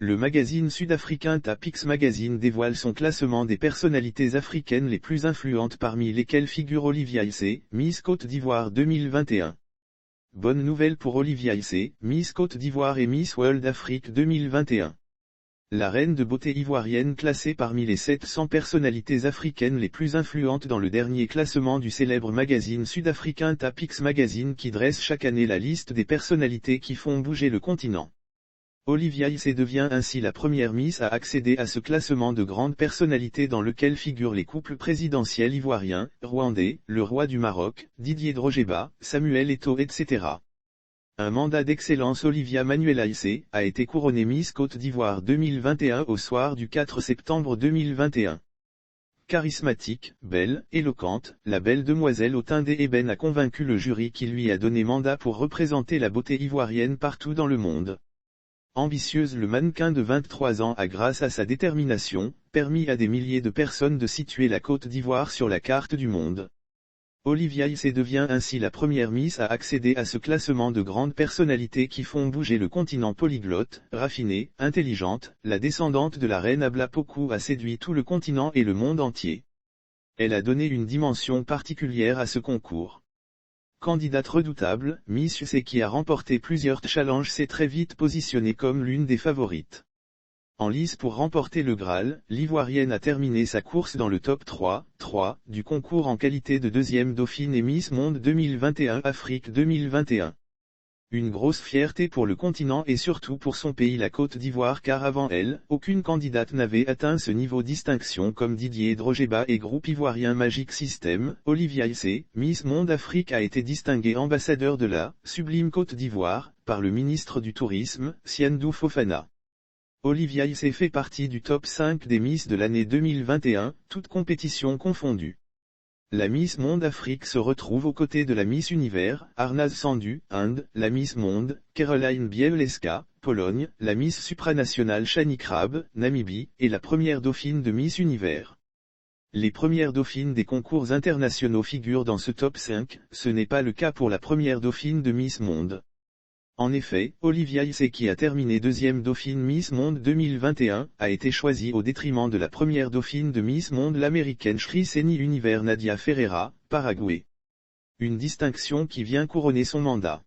Le magazine sud-africain Tapix Magazine dévoile son classement des personnalités africaines les plus influentes parmi lesquelles figure Olivia Issé, Miss Côte d'Ivoire 2021. Bonne nouvelle pour Olivia Issé, Miss Côte d'Ivoire et Miss World Afrique 2021. La reine de beauté ivoirienne classée parmi les 700 personnalités africaines les plus influentes dans le dernier classement du célèbre magazine sud-africain Tapix Magazine qui dresse chaque année la liste des personnalités qui font bouger le continent. Olivia Issé devient ainsi la première Miss à accéder à ce classement de grandes personnalités dans lequel figurent les couples présidentiels ivoiriens, rwandais, le roi du Maroc, Didier Drogeba, Samuel Eto'o etc. Un mandat d'excellence. Olivia Manuela Issé a été couronnée Miss Côte d'Ivoire 2021 au soir du 4 septembre 2021. Charismatique, belle, éloquente, la belle demoiselle au teint d'ébène a convaincu le jury qui lui a donné mandat pour représenter la beauté ivoirienne partout dans le monde. Ambitieuse, le mannequin de 23 ans a, grâce à sa détermination, permis à des milliers de personnes de situer la Côte d'Ivoire sur la carte du monde. Olivia Issé devient ainsi la première Miss à accéder à ce classement de grandes personnalités qui font bouger le continent. Polyglotte, raffinée, intelligente, la descendante de la reine Abla Pokou a séduit tout le continent et le monde entier. Elle a donné une dimension particulière à ce concours. Candidate redoutable, Miss Issé qui a remporté plusieurs challenges s'est très vite positionnée comme l'une des favorites. En lice pour remporter le Graal, l'Ivoirienne a terminé sa course dans le top 3 du concours en qualité de deuxième dauphine et Miss Monde 2021 Afrique 2021. Une grosse fierté pour le continent et surtout pour son pays la Côte d'Ivoire car avant elle, aucune candidate n'avait atteint ce niveau de distinction comme Didier Drogeba et groupe ivoirien Magic System. Olivia Issé, Miss Monde Afrique a été distinguée ambassadeur de la sublime Côte d'Ivoire par le ministre du Tourisme, Siandou Fofana. Olivia Issé fait partie du top 5 des Miss de l'année 2021, toutes compétitions confondues. La Miss Monde Afrique se retrouve aux côtés de la Miss Univers, Arnaz Sandu, Inde, la Miss Monde, Caroline Bieleska, Pologne, la Miss supranationale Shani Krab, Namibie, et la première dauphine de Miss Univers. Les premières dauphines des concours internationaux figurent dans ce top 5, ce n'est pas le cas pour la première dauphine de Miss Monde. En effet, Olivia Issé qui a terminé deuxième dauphine Miss Monde 2021, a été choisie au détriment de la première dauphine de Miss Monde l'américaine Shri Seni Univers Nadia Ferreira, Paraguay. Une distinction qui vient couronner son mandat.